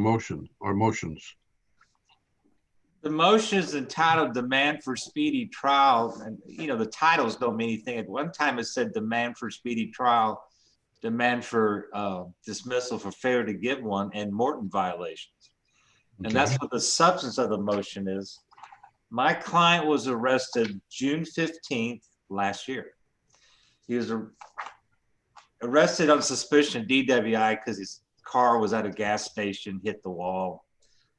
motion or motions? The motion is entitled Demand for Speedy Trial. And, you know, the titles don't mean anything. At one time it said Demand for Speedy Trial, Demand for Dismissal for failure to give one, and Morton violations. Okay. And that's what the substance of the motion is. My client was arrested June 15th last year. He was arrested on suspicion of DWI because his car was at a gas station, hit the wall.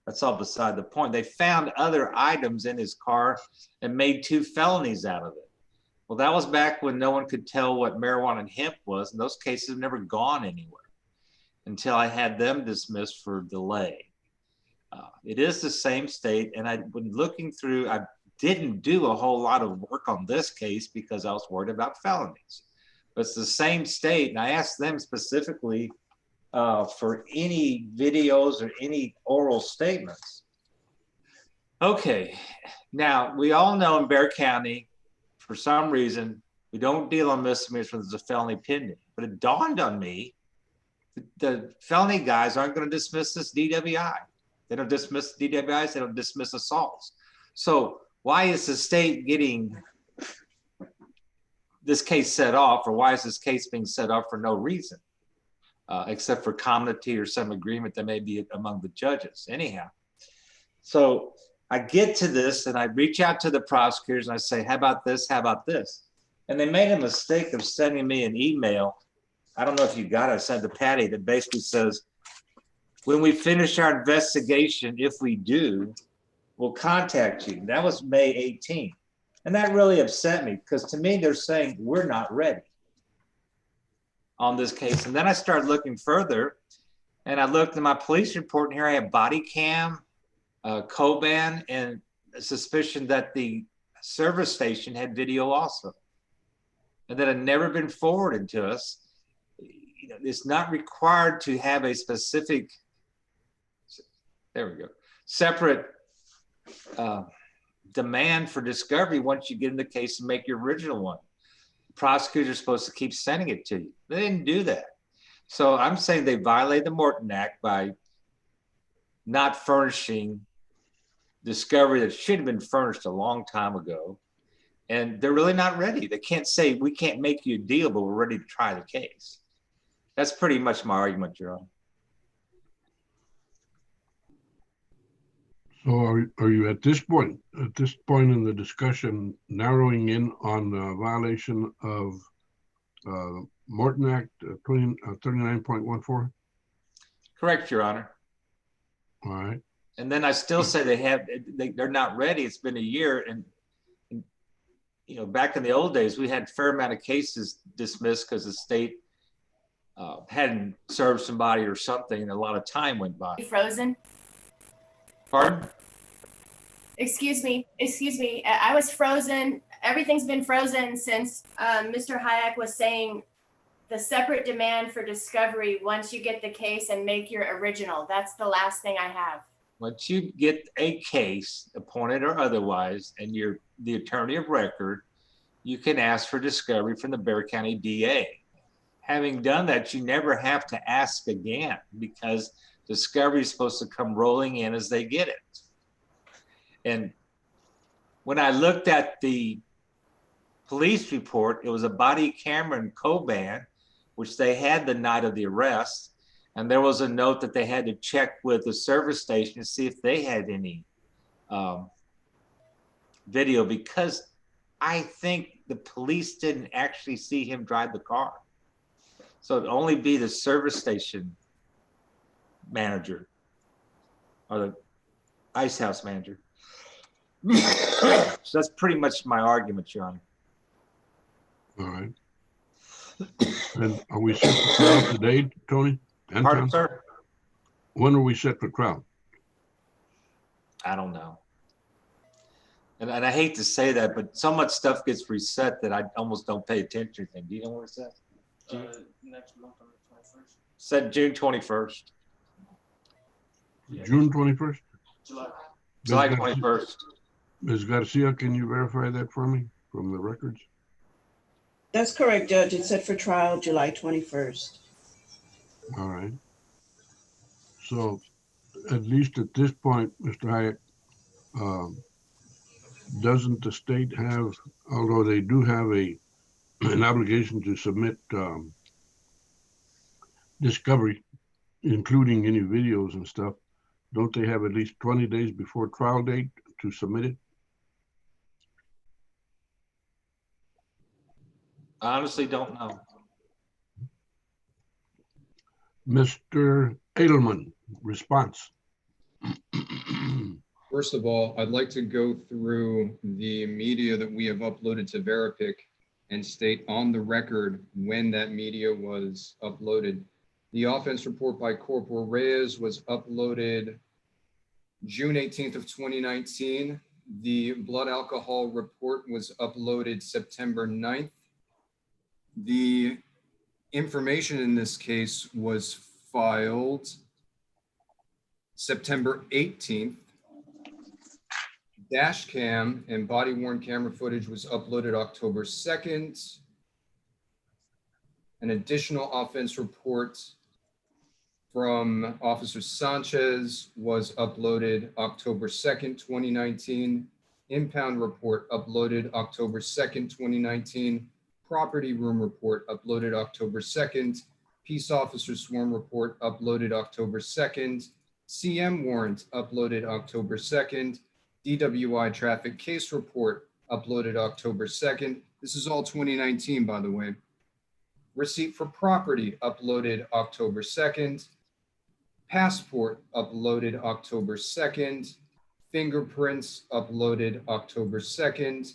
That's all beside the point. They found other items in his car and made 2 felonies out of it. Well, that was back when no one could tell what marijuana and hemp was, and those cases have never gone anywhere until I had them dismissed for delay. It is the same state, and when looking through, I didn't do a whole lot of work on this case because I was worried about felonies. But it's the same state, and I asked them specifically for any videos or any oral statements. Okay, now we all know in Bexar County, for some reason, we don't deal on misdemeanors when there's a felony pending. But it dawned on me, the felony guys aren't going to dismiss this DWI. They don't dismiss DWIs, they don't dismiss assaults. So why is the state getting this case set off, or why is this case being set off for no reason? Except for comity or some agreement that may be among the judges. Anyhow, so I get to this and I reach out to the prosecutors and I say, how about this? How about this? And they made a mistake of sending me an email. I don't know if you got it. I sent to Patty that basically says, when we finish our investigation, if we do, we'll contact you. That was May 18th. And that really upset me because to me, they're saying we're not ready on this case. And then I started looking further and I looked at my police report and here I have body cam, Coban, and a suspicion that the service station had video also. And that had never been forwarded to us. You know, it's not required to have a specific, there we go, separate demand for discovery once you get in the case and make your original one. Prosecutors are supposed to keep sending it to you. They didn't do that. So I'm saying they violated the Morton Act by not furnishing discovery that should have been furnished a long time ago. And they're really not ready. They can't say, we can't make you a deal, but we're ready to try the case. That's pretty much my argument, Your Honor. So are you at this point in the discussion, narrowing in on the violation of Morton Act 39.14? Correct, Your Honor. All right. And then I still say they're not ready. It's been a year, and you know, back in the old days, we had a fair amount of cases dismissed because the state hadn't served somebody or something, and a lot of time went by. Frozen? Pardon? Excuse me. I was frozen. Everything's been frozen since Mr. Hayek was saying the separate demand for discovery once you get the case and make your original. That's the last thing I have. Once you get a case, appointed or otherwise, and you're the attorney of record, you can ask for discovery from the Bexar County DA. Having done that, you never have to ask again because discovery is supposed to come rolling in as they get it. And when I looked at the police report, it was a body camera in Coban, which they had the night of the arrest. And there was a note that they had to check with the service station to see if they had any video, because I think the police didn't actually see him drive the car. So it'd only be the service station manager or the ice house manager. So that's pretty much my argument, Your Honor. All right. And are we set for trial today, Tony? Pardon, sir? When are we set for trial? I don't know. And I hate to say that, but so much stuff gets reset that I almost don't pay attention to. Do you know what it says? Next month on the 21st. Said June 21st. Yeah. June 21st? July 21st. Ms. Garcia, can you verify that for me from the records? That's correct, Judge. It's set for trial July 21st. All right. So at least at this point, Mr. Hayek, doesn't the state have, although they do have an obligation to submit discovery, including any videos and stuff, don't they have at least 20 days before trial date to submit it? I honestly don't know. Mr. Edelman, response. First of all, I'd like to go through the media that we have uploaded to Veripic and state on the record when that media was uploaded. The offense report by Corporal Reyes was uploaded June 18th of 2019. The blood alcohol report was uploaded September 9th. The information in this case was filed September 18th. Dash cam and body worn camera footage was uploaded October 2nd. An additional offense report from Officer Sanchez was uploaded October 2nd, 2019. Impound report uploaded October 2nd, 2019. Property room report uploaded October 2nd. Peace officer sworn report uploaded October 2nd. CM warrant uploaded October 2nd. DWI traffic case report uploaded October 2nd. This is all 2019, by the way. Receipt for property uploaded October 2nd. Passport uploaded October 2nd. Fingerprints uploaded October 2nd.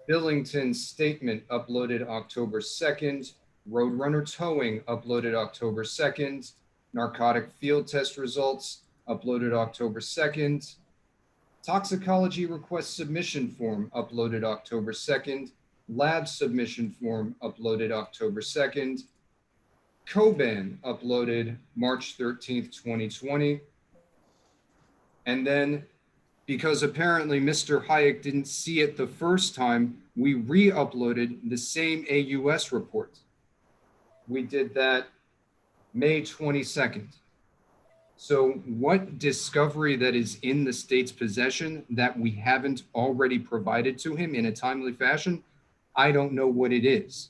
Billington statement uploaded October 2nd. Roadrunner towing uploaded October 2nd. Narcotic field test results uploaded October 2nd. Toxicology request submission form uploaded October 2nd. Lab submission form uploaded October 2nd. Coban uploaded March 13th, 2020. And then, because apparently Mr. Hayek didn't see it the first time, we re-uploaded the same AUS report. We did that May 22nd. So what discovery that is in the state's possession that we haven't already provided to him in a timely fashion, I don't know what it is.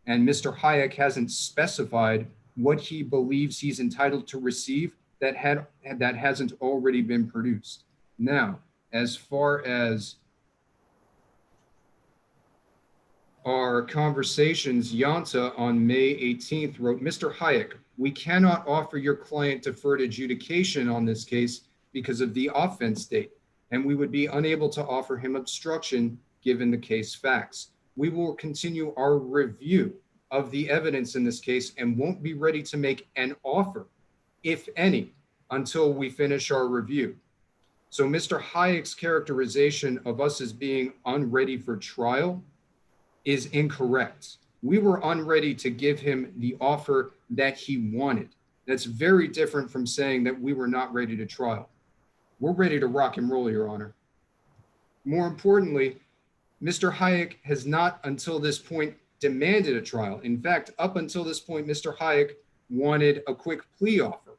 And Mr. Hayek hasn't specified what he believes he's entitled to receive that hasn't already been produced. Now, as far as our conversations, Yanta on May 18th wrote, Mr. Hayek, we cannot offer your client deferred adjudication on this case because of the offense date, and we would be unable to offer him obstruction given the case facts. We will continue our review of the evidence in this case and won't be ready to make an offer, if any, until we finish our review. So Mr. Hayek's characterization of us as being unready for trial is incorrect. We were unready to give him the offer that he wanted. That's very different from saying that we were not ready to trial. We're ready to rock and roll, Your Honor. More importantly, Mr. Hayek has not until this point demanded a trial. In fact, up until this point, Mr. Hayek wanted a quick plea offer.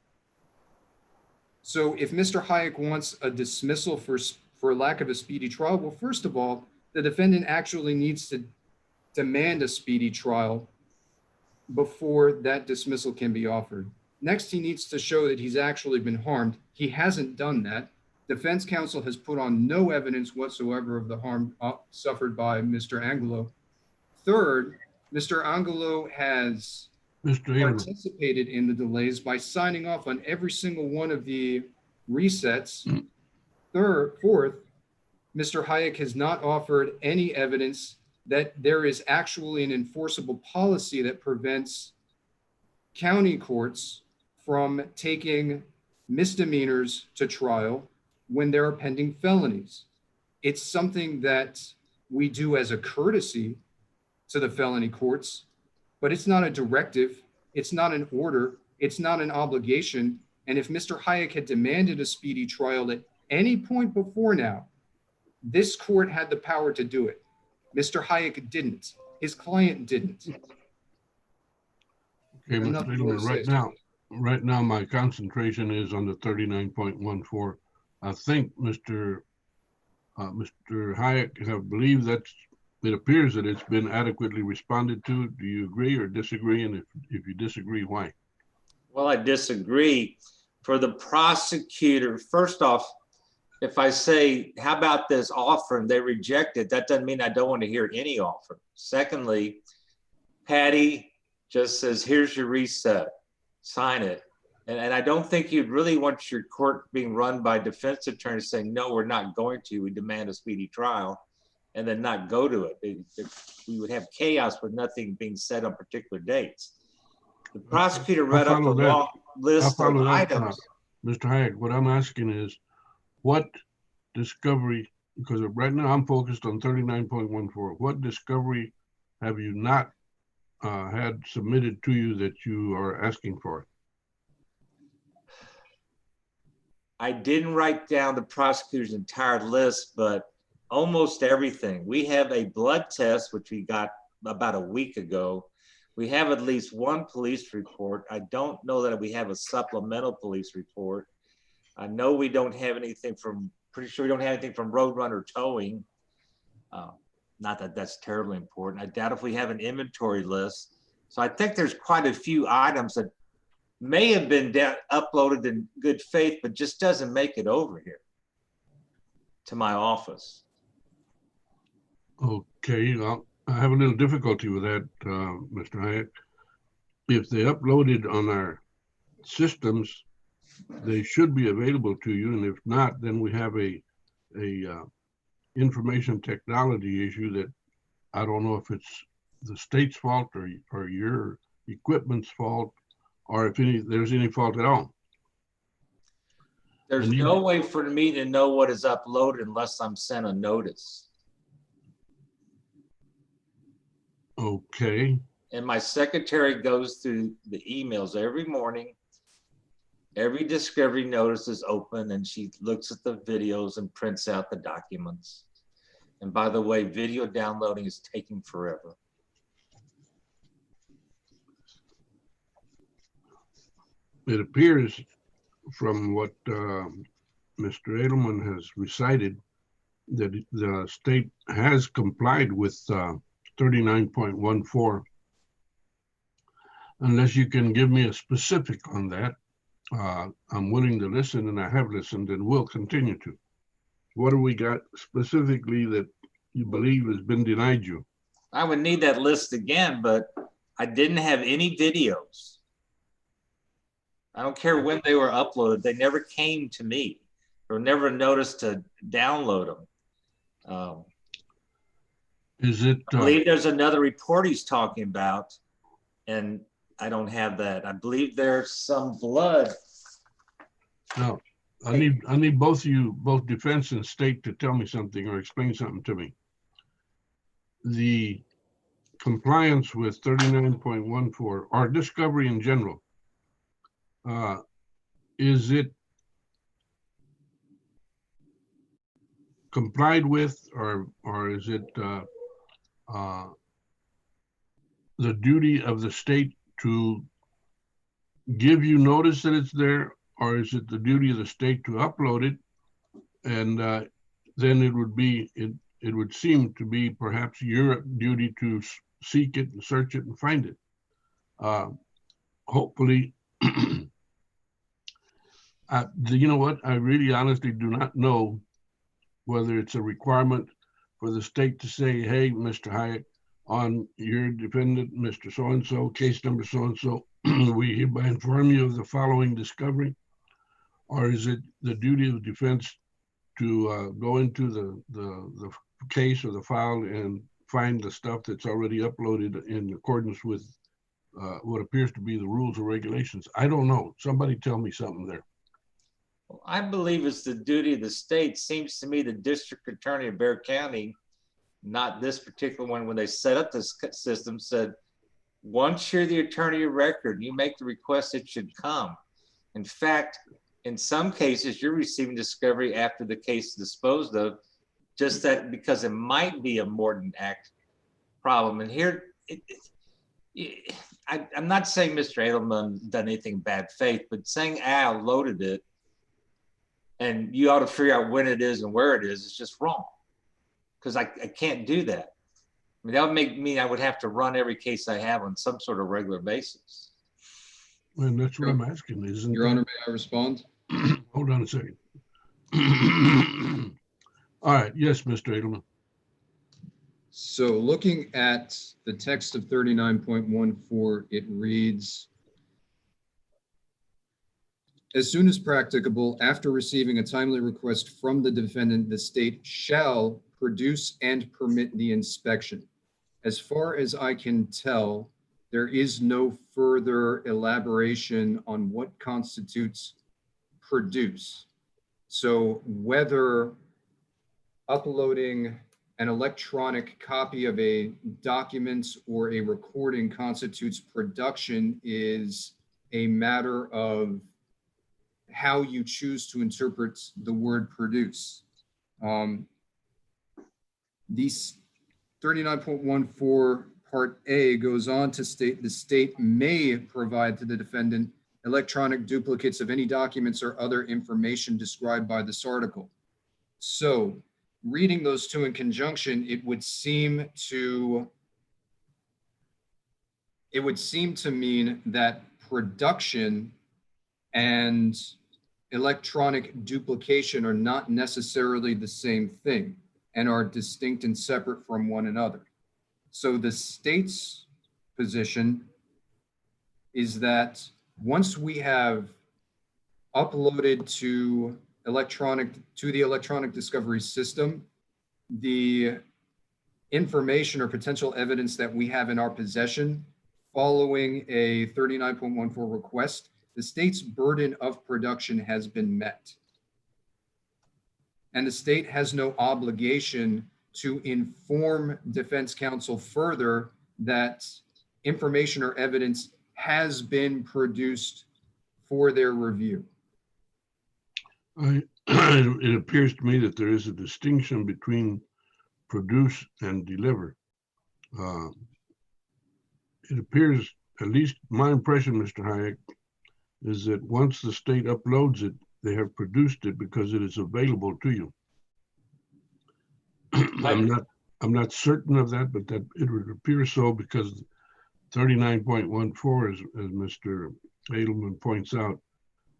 So if Mr. Hayek wants a dismissal for lack of a speedy trial, well, first of all, the defendant actually needs to demand a speedy trial before that dismissal can be offered. Next, he needs to show that he's actually been harmed. He hasn't done that. Defense counsel has put on no evidence whatsoever of the harm suffered by Mr. Angelo. Third, Mr. Angelo has participated in the delays by signing off on every single one of the resets. Fourth, Mr. Hayek has not offered any evidence that there is actually an enforceable policy that prevents county courts from taking misdemeanors to trial when there are pending felonies. It's something that we do as a courtesy to the felony courts, but it's not a directive, it's not an order, it's not an obligation. And if Mr. Hayek had demanded a speedy trial at any point before now, this court had the power to do it. Mr. Hayek didn't. His client didn't. Okay, Mr. Edelman, right now, right now my concentration is on the 39.14. I think Mr. Hayek have believed that it appears that it's been adequately responded to. Do you agree or disagree? And if you disagree, why? Well, I disagree. For the prosecutor, first off, if I say, how about this offer, and they reject it, that doesn't mean I don't want to hear any offer. Secondly, Patty just says, here's your reset, sign it. And I don't think you'd really want your court being run by defense attorneys saying, no, we're not going to, we demand a speedy trial, and then not go to it. We would have chaos with nothing being said on particular dates. The prosecutor read up a long list of items. Mr. Hayek, what I'm asking is, what discovery, because right now I'm focused on 39.14, what discovery have you not had submitted to you that you are asking for? I didn't write down the prosecutor's entire list, but almost everything. We have a blood test, which we got about a week ago. We have at least one police report. I don't know that we have a supplemental police report. I know we don't have anything from, pretty sure we don't have anything from Roadrunner Towing. Not that that's terribly important. I doubt if we have an inventory list. So I think there's quite a few items that may have been uploaded in good faith, but just doesn't make it over here to my office. Okay, well, I have a little difficulty with that, Mr. Hayek. If they uploaded on our systems, they should be available to you, and if not, then we have a information technology issue that I don't know if it's the state's fault or your equipment's fault, or if there's any fault at all. There's no way for me to know what is uploaded unless I'm sent a notice. Okay. And my secretary goes through the emails every morning. Every discovery notice is open and she looks at the videos and prints out the documents. And by the way, video downloading is taking forever. It appears from what Mr. Edelman has recited that the state has complied with 39.14. Unless you can give me a specific on that, I'm willing to listen, and I have listened and will continue to. What do we got specifically that you believe has been denied you? I would need that list again, but I didn't have any videos. I don't care when they were uploaded. They never came to me or never noticed to download them. Is it? I believe there's another report he's talking about, and I don't have that. I believe there's some blood. No, I need both of you, both defense and state, to tell me something or explain something to me. The compliance with 39.14 or discovery in general, is it complied with, or is it the duty of the state to give you notice that it's there, or is it the duty of the state to upload it? And then it would be, it would seem to be perhaps your duty to seek it and search it and find it. Hopefully, you know what? I really honestly do not know whether it's a requirement for the state to say, hey, Mr. Hayek, on your defendant, Mr. So-and-so, case number so-and-so, we hereby inform you of the following discovery, or is it the duty of defense to go into the case or the file and find the stuff that's already uploaded in accordance with what appears to be the rules or regulations? I don't know. Somebody tell me something there. Well, I believe it's the duty of the state. Seems to me the district attorney of Bexar County, not this particular one, when they set up this system, said, once you're the attorney of record, you make the request, it should come. In fact, in some cases, you're receiving discovery after the case is disposed of, just that because it might be a Morton Act problem. And here, I'm not saying Mr. Edelman done anything bad faith, but saying Al loaded it and you ought to figure out when it is and where it is just wrong. Because I can't do that. I mean, that would make me, I would have to run every case I have on some sort of regular basis. And that's what I'm asking, isn't Your that- Honor, may I respond? Hold on a second. All right, yes, Mr. Edelman. So looking at the text of 39.14, it reads, as soon as practicable, after receiving a timely request from the defendant, the state shall produce and permit the inspection. As far as I can tell, there is no further elaboration on what constitutes produce. So whether uploading an electronic copy of a document or a recording constitutes production is a matter of how you choose to interpret the word produce. These 39.14 Part A goes on to state the state may provide to the defendant electronic duplicates of any documents or other information described by this article. So reading those two in conjunction, it would seem to mean that production and electronic duplication are not necessarily the same thing and are distinct and separate from one another. So the state's position is that once we have uploaded to the electronic discovery system, the information or potential evidence that we have in our possession following a 39.14 request, the state's burden of production has been met. And the state has no obligation to inform defense counsel further that information or evidence has been produced for their review. It appears to me that there is a distinction between produce and deliver. It appears, at least my impression, Mr. Hayek, is that once the state uploads it, they have produced it because it is available to you. I'm not certain of that, but that it would appear so because 39.14, as Mr. Edelman points out,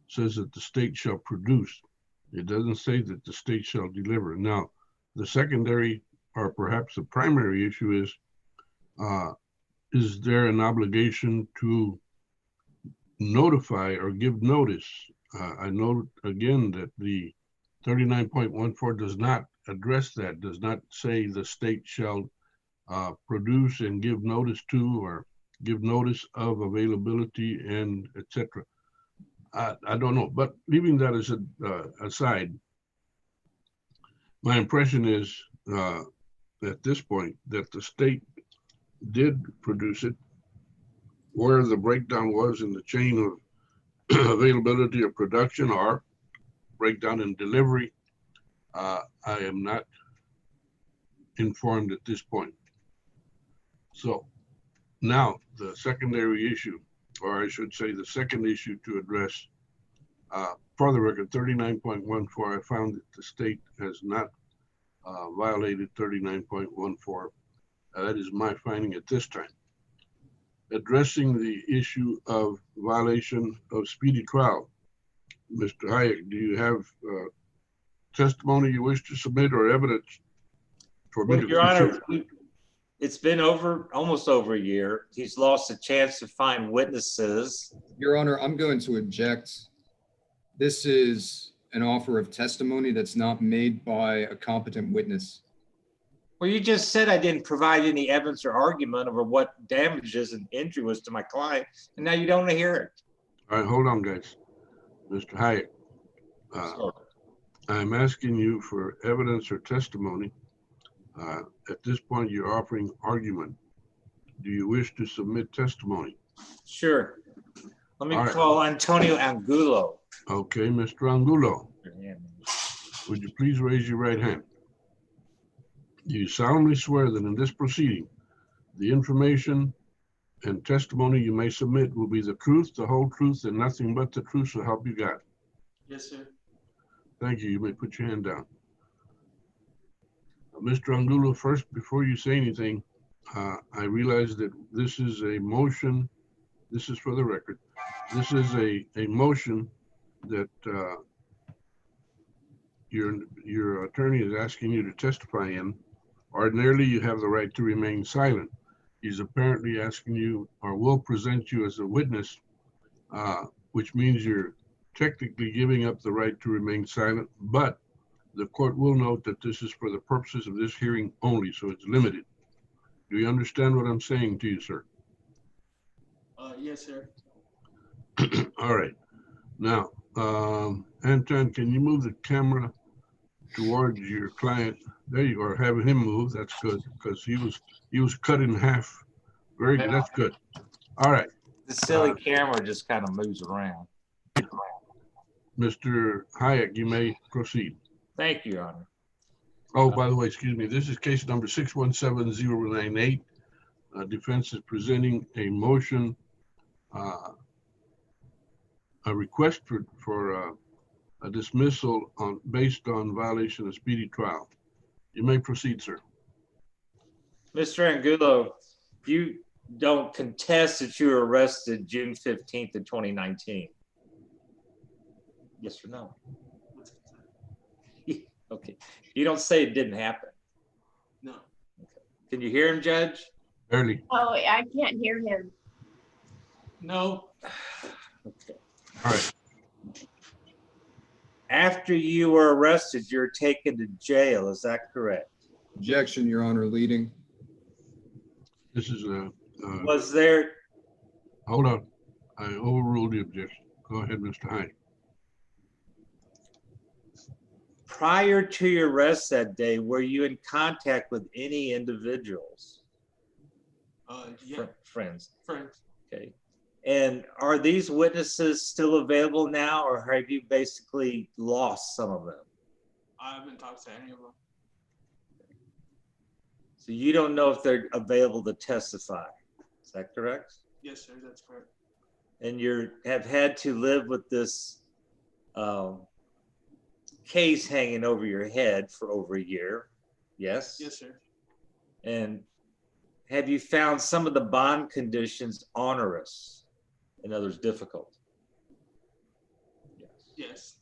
says that the state shall produce. It doesn't say that the state shall deliver. Now, the secondary or perhaps the primary issue is there an obligation to notify or give notice? I note again that the 39.14 does not address that, does not say the state shall produce and give notice to or give notice of availability and etc. I don't know, but leaving that as aside, my impression is at this point that the state did produce it. Where the breakdown was in the chain of availability of production or breakdown in delivery, I am not informed at this point. So now the secondary issue, or I should say the second issue to address, for the record, 39.14, I found that the state has not violated 39.14. That is my finding at this time. Addressing the issue of violation of speedy trial, Mr. Hayek, do you have testimony you wish to submit or evidence for me to Your Honor, consider? it's been almost over a year. He's lost a chance to find witnesses. Your Honor, I'm going to object. This is an offer of testimony that's not made by a competent witness. Well, you just said I didn't provide any evidence or argument over what damages and injury was to my client, and now you don't want to hear it. All right, hold on, guys. Mr. Hayek, I'm asking you for evidence or testimony. At this point, you're offering argument. Do you wish to submit testimony? Sure. Let me All right. call Antonio Angulo. Okay, Mr. Angulo, would you please raise your right hand? Do you solemnly swear that in this proceeding, the information and testimony you may submit will be the truth, the whole truth, and nothing but the truth, so help you God. Yes, sir. Thank you. You may put your hand down. Mr. Angulo, first, before you say anything, I realize that this is a motion. This is for the record. This is a motion that your attorney is asking you to testify in. Ordinarily, you have the right to remain silent. He's apparently asking you, or will present you as a witness, which means you're technically giving up the right to remain silent, but the court will note that this is for the purposes of this hearing only, so it's limited. Do you understand what I'm saying to you, sir? Yes, sir. All right. Now, Anton, can you move the camera towards your client? There you are. Have him move. That's good, because he was cut in half. Very good. That's good. All right. The silly camera just kind of moves around. Mr. Hayek, you may proceed. Thank you, Your Honor. Oh, by the way, excuse me, this is case number 617098. Defense is presenting a motion, a request for a dismissal based on violation of speedy trial. You may proceed, sir. Mr. Angulo, you don't contest that you were arrested June 15th of 2019. Yes or no? Okay. You don't say it didn't happen. No. Okay. Can you hear him, Judge? Barely. Oh, I can't hear him. No. Okay. All right. After you were arrested, you're taken to jail. Is that correct? Objection, Your Honor, leading. This is Was there, hold on. I overruled the objection. Go ahead, Mr. Hyde. prior to your arrest that day, were you in contact with any individuals? Yeah, Friends. friends. Okay. And are these witnesses still available now, or have you basically lost some of them? I haven't talked to any of them. So you don't know if they're available to testify. Is that correct? Yes, sir, that's correct. And you have had to live with this case hanging over your head for over a year. Yes? Yes, sir. And have you found some of the bond conditions onerous? In other words, difficult? Yes. Yes.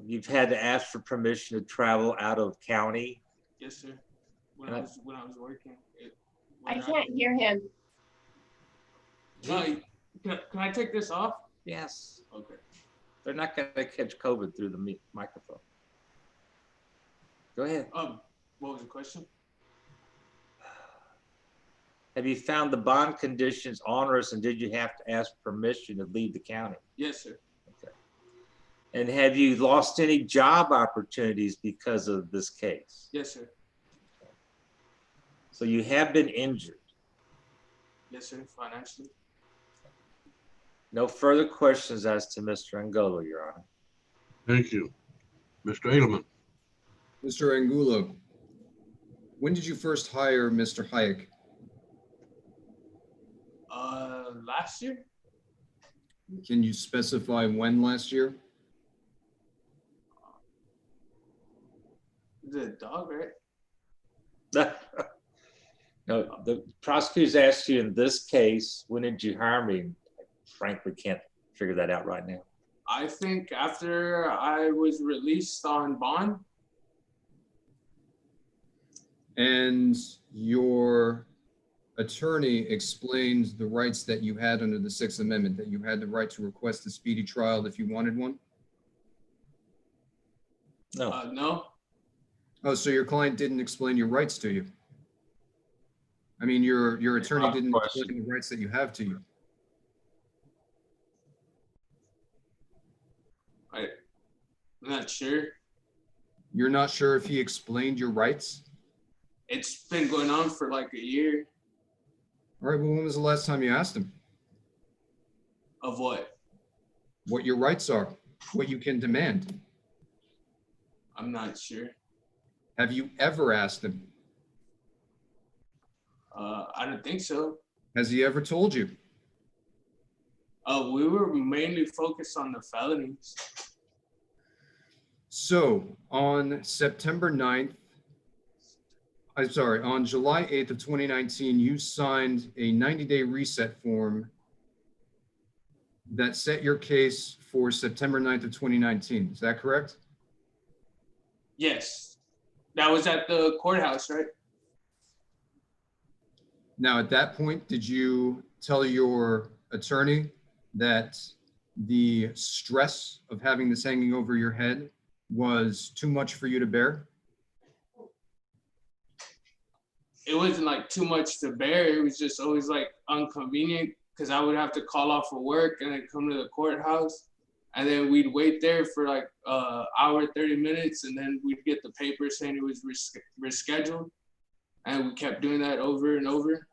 You've had to ask for permission to travel out of county. Yes, sir. When I was working. I can't hear him. Can I take this off? Yes. Okay. They're not going to catch COVID through the microphone. Go ahead. What was the question? Have you found the bond conditions onerous, and did you have to ask permission to leave the county? Yes, sir. Okay. And have you lost any job opportunities because of this case? Yes, sir. So you have been injured. Yes, sir. Financially. No further questions as to Mr. Angola, Your Honor. Thank you. Mr. Edelman. Mr. Angulo, when did you first hire Mr. Hayek? Last year? Can you specify when last year? The dog, right? No, the prosecutors asked you in this case, when did you hire me? I frankly can't figure that out right now. I think after I was released on bond. And your attorney explained the rights that you had under the Sixth Amendment, that you had the right to request a speedy trial if you wanted one? No. No. Oh, so your client didn't explain your rights to you? I mean, your attorney didn't explain the rights that you have to you? I'm not sure. You're not sure if he explained your rights? It's been going on for like a year. All right, well, when was the last time you asked him Of what? what your rights are, what you can demand? I'm not sure. Have you ever asked him? I don't think so. Has he ever told you? We were mainly focused on the felonies. So on September 9th, on July 8th of 2019, you signed a 90-day reset form that set your case for September 9th of 2019. Is that correct? Yes. That was at the courthouse, right? Now, at that point, did you tell your attorney that the stress of having this hanging over your head was too much for you to bear? It wasn't like too much to bear. It was just always like inconvenient because I would have to call off for work and then come to the courthouse. And then we'd wait there for like hour, 30 minutes. And then we'd get the paper saying it was rescheduled. And we kept doing that over and over.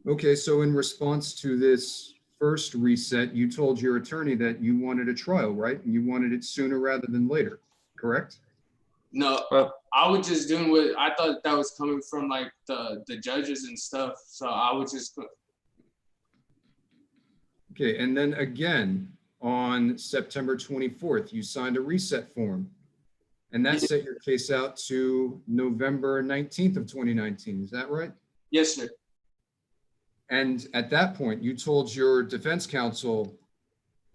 Okay, so in response to this first reset, you told your attorney that you wanted a trial, right? And you wanted it sooner rather than later, correct? No, Well, I was just doing what I thought that was coming from like the judges and stuff. So I was just, Okay, and then again, on September 24th, you signed a reset form. And that set your case out to November 19th of 2019. Is that right? yes, sir. And at that point, you told your defense counsel,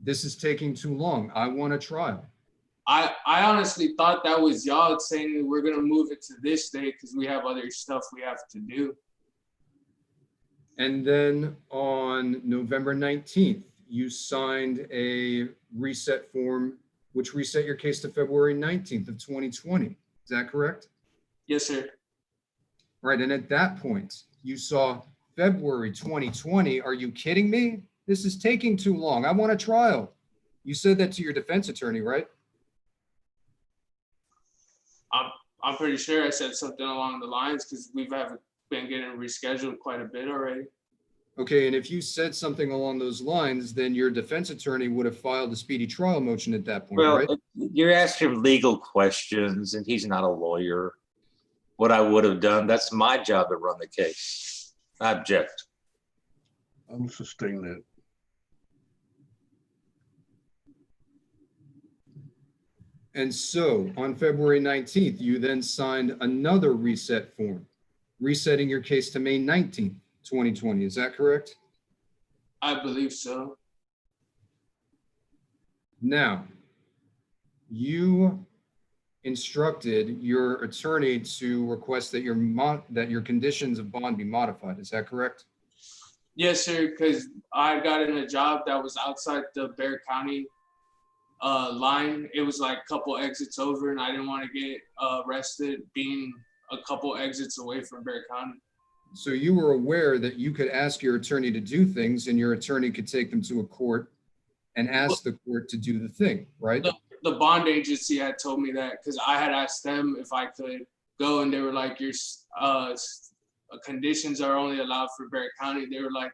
this is taking too long. I want a trial. I honestly thought that was y'all saying that we're gonna move it to this day because we have other stuff we have to do. And then on November 19th, you signed a reset form, which reset your case to February 19th of 2020. Is that correct? Yes, sir. All right, and at that point, you saw February 2020. Are you kidding me? This is taking too long. I want a trial. You said that to your defense attorney, right? I'm pretty sure I said something along the lines because we've been getting rescheduled quite a bit already. Okay, and if you said something along those lines, then your defense attorney would have filed a speedy trial motion at that point, well, right? you're asking him legal questions and he's not a lawyer. What I would have done, that's my job to run the case. I object. I'll sustain that. And so on February 19th, you then signed another reset form, resetting your case to May 19th, 2020. Is that correct? I believe so. Now, you instructed your attorney to request that your conditions of bond be modified. Is that correct? Yes, sir, because I got in a job that was outside the Bexar County line. It was like a couple exits over and I didn't want to get arrested being a couple exits away from Bexar County. So you were aware that you could ask your attorney to do things and your attorney could take them to a court and ask the court to do the thing, right? The bond agency had told me that because I had asked them if I could go and they were like, your conditions are only allowed for Bexar County. They were like,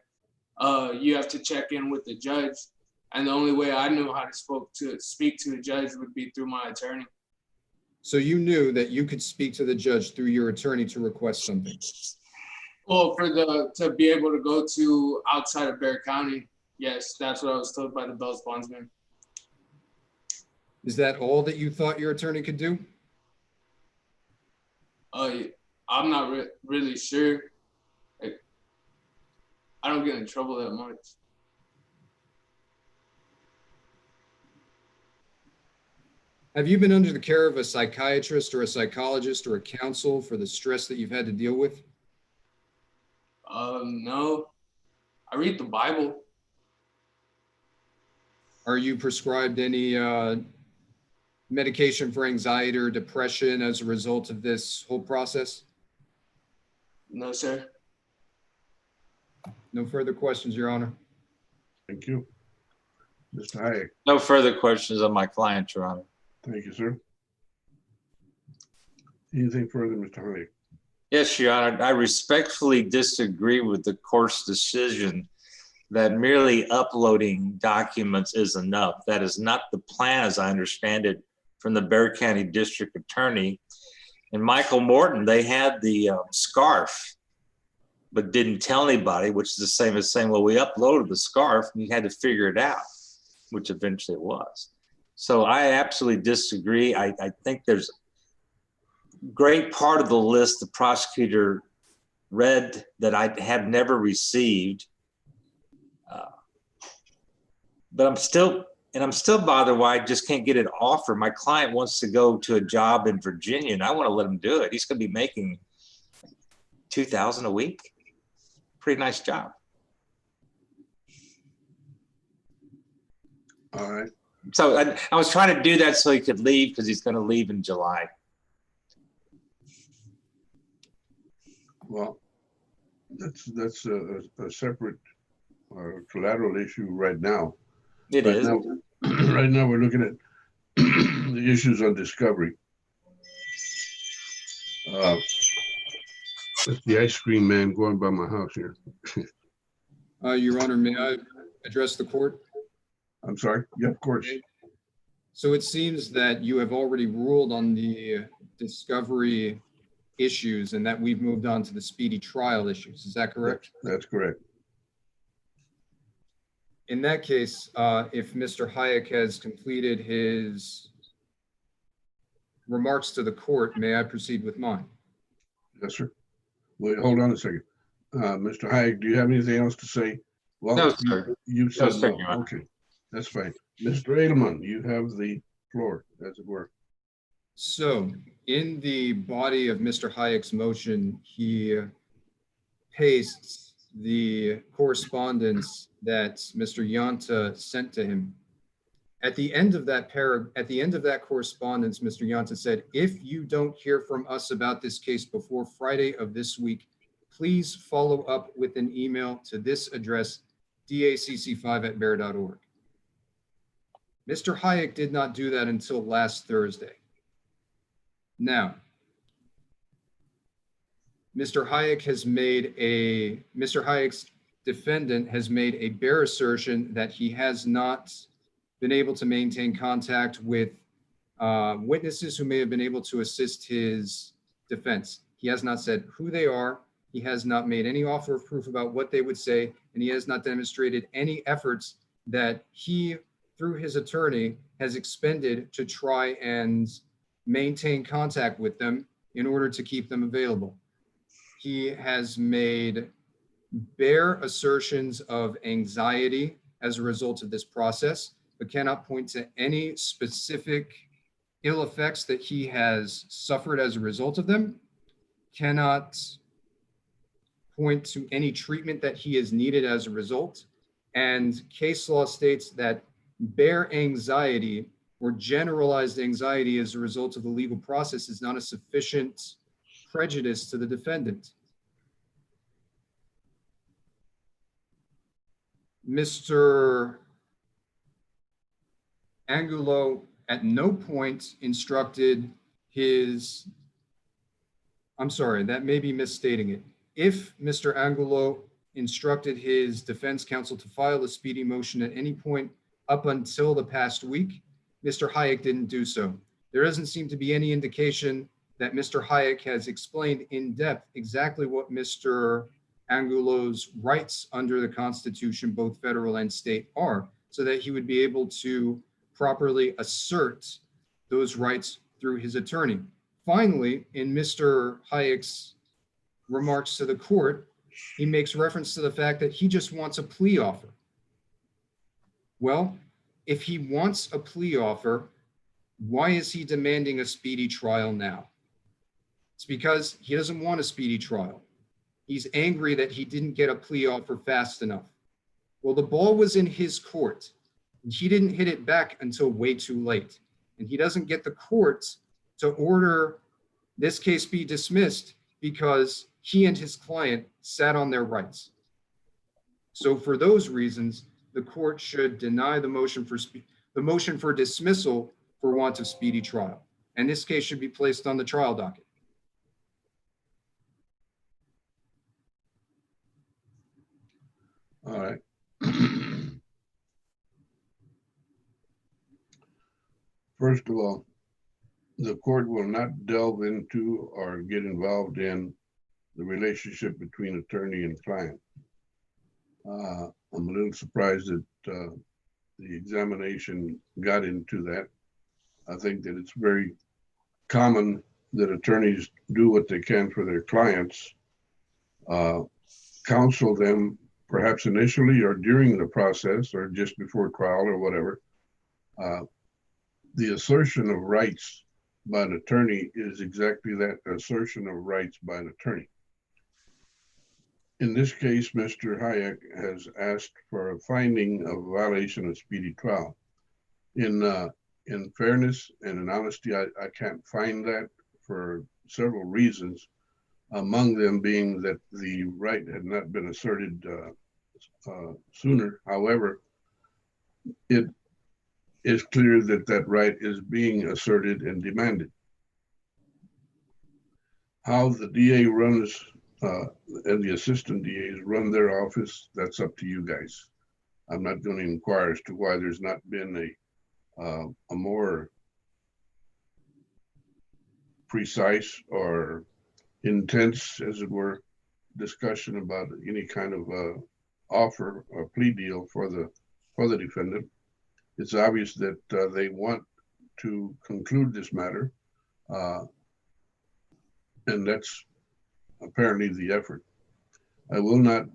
you have to check in with the judge. And the only way I knew how to speak to the judge would be through my attorney. So you knew that you could speak to the judge through your attorney to request something. Well, to be able to go to outside of Bexar County, yes, that's what I was told by the Bells bondsman. Is that all that you thought your attorney could do? I'm not really sure. I don't get in trouble that much. Have you been under the care of a psychiatrist or a psychologist or a counsel for the stress that you've had to deal with? No. I read the Bible. Are you prescribed any medication for anxiety or depression as a result of this whole process? No, sir. No further questions, Your Honor. Thank you. Mr. Hayek, No further questions on my client, Your Honor. thank you, sir. Anything further, Mr. Hayek? Yes, Your Honor, I respectfully disagree with the court's decision that merely uploading documents is enough. That is not the plan, as I understand it, from the Bexar County District Attorney. And Michael Morton, they had the scarf but didn't tell anybody, which is the same as saying, well, we uploaded the scarf and you had to figure it out, which eventually it was. So I absolutely disagree. I think there's a great part of the list the prosecutor read that I have never received. But I'm still bothered why I just can't get an offer. My client wants to go to a job in Virginia and I want to let him do it. He's going to be making $2,000 a week. Pretty nice job. All right. So I was trying to do that so he could leave because he's going to leave in July. Well, that's a separate collateral issue right now. It is. Right now, we're looking at the issues on discovery. That's the ice cream man going by my house here. Your Honor, may I address the court? I'm sorry. Yeah, of course. So it seems that you have already ruled on the discovery issues and that we've moved on to the speedy trial issues. Is that correct? That's correct. In that case, if Mr. Hayek has completed his remarks to the court, may I proceed with mine? Yes, sir. Wait, hold on a second. Mr. Hayek, do you have anything else to say? Well, No, sir. You said No, sir, no. Your Honor. Okay, that's fine. Mr. Edelman, you have the floor, as it were. So in the body of Mr. Hayek's motion, he pastes the correspondence that Mr. Yanta sent to him. At the end of that correspondence, Mr. Yanta said, if you don't hear from us about this case before Friday of this week, please follow up with an email to this address, dacc5@bear.org. Mr. Hayek did not do that until last Thursday. Now, Mr. Hayek's defendant has made a bare assertion that he has not been able to maintain contact with witnesses who may have been able to assist his defense. He has not said who they are. He has not made any offer of proof about what they would say, and he has not demonstrated any efforts that he, through his attorney, has expended to try and maintain contact with them in order to keep them available. He has made bare assertions of anxiety as a result of this process, but cannot point to any specific ill effects that he has suffered as a result of them, cannot point to any treatment that he has needed as a result. And case law states that bare anxiety or generalized anxiety as a result of the legal process is not a sufficient prejudice to the defendant. Mr. Angulo at no point instructed his, I'm sorry, that may be misstating it. If Mr. Angulo instructed his defense counsel to file a speedy motion at any point up until the past week, Mr. Hayek didn't do so. There doesn't seem to be any indication that Mr. Hayek has explained in depth exactly what Mr. Angulo's rights under the Constitution, both federal and state, are, so that he would be able to properly assert those rights through his attorney. Finally, in Mr. Hayek's remarks to the court, he makes reference to the fact that he just wants a plea offer. Well, if he wants a plea offer, why is he demanding a speedy trial now? It's because he doesn't want a speedy trial. He's angry that he didn't get a plea offer fast enough. Well, the ball was in his court, and he didn't hit it back until way too late. And he doesn't get the court to order this case be dismissed because he and his client sat on their rights. So for those reasons, the court should deny the motion for dismissal for want of speedy trial. And this case should be placed on the trial docket. All right. First of all, the court will not delve into or get involved in the relationship between attorney and client. I'm a little surprised that the examination got into that. I think that it's very common that attorneys do what they can for their clients, counsel them perhaps initially or during the process or just before trial or whatever. The assertion of rights by an attorney is exactly that, assertion of rights by an attorney. In this case, Mr. Hayek has asked for a finding of violation of speedy trial. In fairness and in honesty, I can't find that for several reasons, among them being that the right had not been asserted sooner. However, it is clear that that right is being asserted and demanded. How the DA runs and the assistant DAs run their office, that's up to you guys. I'm not going to inquire as to why there's not been a more precise or intense, as it were, discussion about any kind of offer or plea deal for the defendant. It's obvious that they want to conclude this matter, and that's apparently the effort. I will not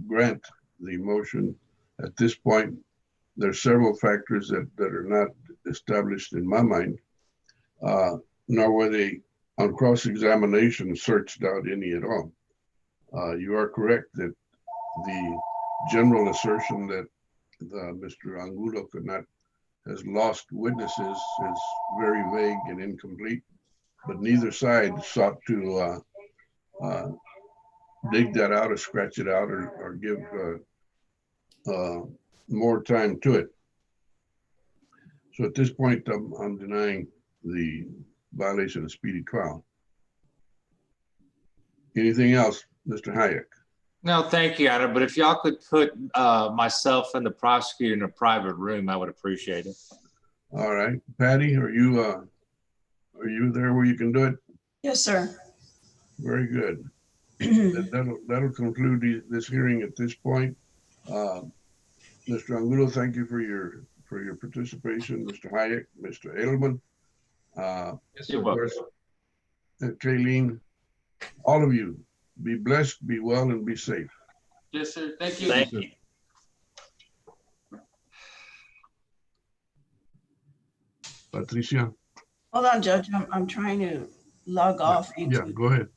grant the motion at this point. There are several factors that are not established in my mind, nor were they on cross-examination searched out any at all. You are correct that the general assertion that Mr. Angulo has lost witnesses is very vague and incomplete, but neither side sought to dig that out or scratch it out or give more time to it. So at this point, I'm denying the violation of speedy trial. Anything else, Mr. Hayek? No, thank you, Adam. But if y'all could put myself and the prosecutor in a private room, I would appreciate it. All right, Patty, are you there where you can do it? Yes, sir. Very good. That'll conclude this hearing at this point. Mr. Angulo, thank you for your participation. Mr. Hayek, Mr. Edelman, Yes, You're sir. of course, Kayleen, all of you, be blessed, be well, and be safe. Yes, sir. Thank you. Thank you. Patricia, Hold on, Judge. I'm trying to log off yeah, into go ahead.